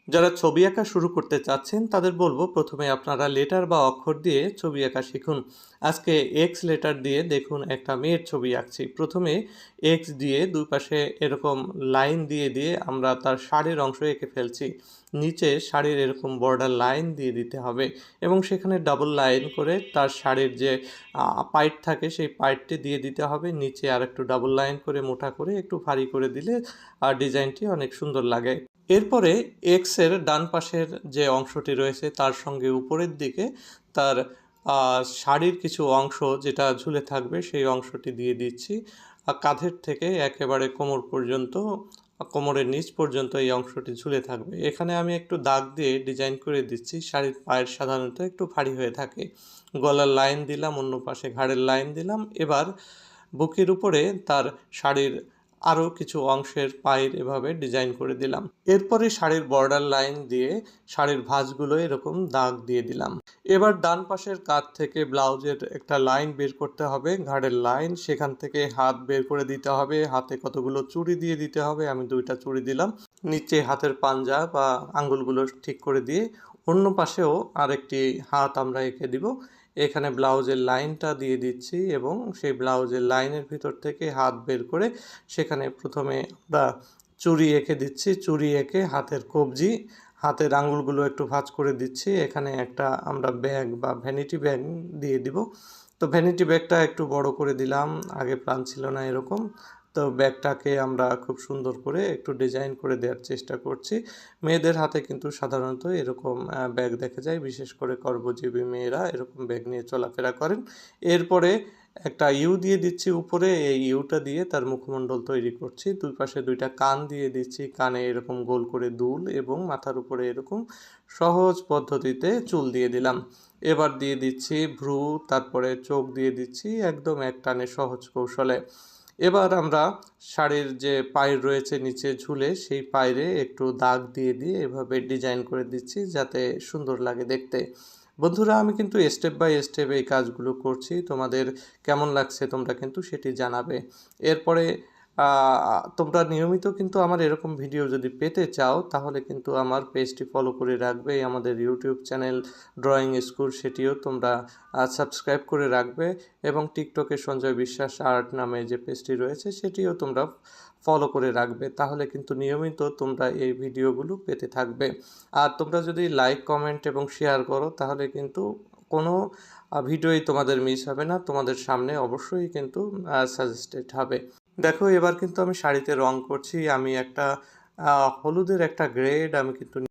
যারা ছবি আঁকা শুরু করতে চাচ্ছেন তাদের বলবো প্রথমে আপনারা লেটার বা অক্ষর দিয়ে ছবি আঁকা শিখুন। আজকে এক্স লেটার দিয়ে দেখুন একটা মেয়ের ছবি আঁকছি। প্রথমে এক্স দিয়ে দুই পাশে এরকম লাইন দিয়ে দিয়ে আমরা তার শাড়ির অংশ এঁকে ফেলছি। নিচে শাড়ির এরকম বর্ডার লাইন দিয়ে দিতে হবে এবং সেখানে ডাবল লাইন করে তার শাড়ির যে পাইট থাকে সেই পাইটটি দিয়ে দিতে হবে। নিচে আর একটু ডাবল লাইন করে মোটা করে একটু ভারী করে দিলে ডিজাইনটি অনেক সুন্দর লাগে। এরপরে এক্সের ডান পাশের যে অংশটি রয়েছে তার সঙ্গে উপরের দিকে তার শাড়ির কিছু অংশ যেটা ঝুলে থাকবে সেই অংশটি দিয়ে দিচ্ছি। কাঁধের থেকে একেবারে কোমর পর্যন্ত, কোমরের নিচ পর্যন্ত এই অংশটি ঝুলে থাকবে। এখানে আমি একটু দাগ দিয়ে ডিজাইন করে দিচ্ছি। শাড়ির পায়ের সাধারণত একটু ভারী হয়ে থাকে। গলার লাইন দিলাম, অন্য পাশে ঘাড়ের লাইন দিলাম। এবার বুকের উপরে তার শাড়ির আরও কিছু অংশের পায়ের এভাবে ডিজাইন করে দিলাম। এরপরে শাড়ির বর্ডার লাইন দিয়ে শাড়ির ভাঁজগুলো এরকম দাগ দিয়ে দিলাম। এবার ডান পাশের কাঁধ থেকে ব্লাউজের একটা লাইন বের করতে হবে, ঘাড়ের লাইন, সেখান থেকে হাত বের করে দিতে হবে। হাতে কতগুলো চুড়ি দিয়ে দিতে হবে, আমি 2টা চুড়ি দিলাম। নিচে হাতের পাঞ্জা বা আঙ্গুলগুলো ঠিক করে দিয়ে অন্য পাশেও আরেকটি হাত আমরা এঁকে দিব। এখানে ব্লাউজের লাইনটা দিয়ে দিচ্ছি এবং সেই ব্লাউজের লাইনের ভিতর থেকে হাত বের করে সেখানে প্রথমে আমরা চুড়ি এঁকে দিচ্ছি। চুড়ি এঁকে হাতের কবজি, হাতের আঙুলগুলো একটু ভাঁজ করে দিচ্ছি। এখানে একটা আমরা ব্যাগ বা ভ্যানিটি ব্যাগ দিয়ে দিব। তো ভ্যানিটি ব্যাগটা একটু বড় করে দিলাম, আগে প্ল্যান ছিল না এরকম। তো ব্যাগটাকে আমরা খুব সুন্দর করে একটু ডিজাইন করে দেওয়ার চেষ্টা করছি। মেয়েদের হাতে কিন্তু সাধারণত এরকম ব্যাগ দেখা যায়, বিশেষ করে কর্মজীবী মেয়েরা এরকম ব্যাগ নিয়ে চলাফেরা করেন। এরপরে একটা ইউ দিয়ে দিচ্ছি উপরে, এই ইউটা দিয়ে তার মুখমণ্ডল তৈরি করছি। দুই পাশে 2টা কান দিয়ে দিচ্ছি, কানে এরকম গোল করে দুল এবং মাথার উপরে এরকম সহজ পদ্ধতিতে চুল দিয়ে দিলাম। এবার দিয়ে দিচ্ছি ভ্রু, তারপরে চোখ দিয়ে দিচ্ছি একদম এক টানে সহজ কৌশলে। এবার আমরা শাড়ির যে পায়ের রয়েছে নিচে ঝুলে সেই পায়ে একটু দাগ দিয়ে দিয়ে এভাবে ডিজাইন করে দিচ্ছি যাতে সুন্দর লাগে দেখতে। বন্ধুরা, আমি কিন্তু স্টেপ বাই স্টেপ এই কাজগুলো করছি। তোমাদের কেমন লাগছে তোমরা কিন্তু সেটি জানাবে। এরপরে তোমরা নিয়মিত কিন্তু আমার এরকম ভিডিও যদি পেতে চাও তাহলে কিন্তু আমার পেজটি ফলো করে রাখবে। আমাদের ইউটিউব চ্যানেল ড্রয়িং স্কুল সেটিও তোমরা সাবস্ক্রাইব করে রাখবে এবং টিকটকে সঞ্জয় বিশ্বাস আর্ট নামে যে পেজটি রয়েছে সেটিও তোমরা ফলো করে রাখবে। তাহলে কিন্তু নিয়মিত তোমরা এই ভিডিওগুলো পেতে থাকবে। আর তোমরা যদি লাইক, কমেন্ট এবং শেয়ার করো তাহলে কিন্তু কোনো ভিডিওই তোমাদের মিস হবে না, তোমাদের সামনে অবশ্যই কিন্তু সাজেস্টেড হবে। দেখো, এবার কিন্তু আমি শাড়িতে রং করছি। আমি একটা হলুদের একটা গ্রেড আমি কিন্তু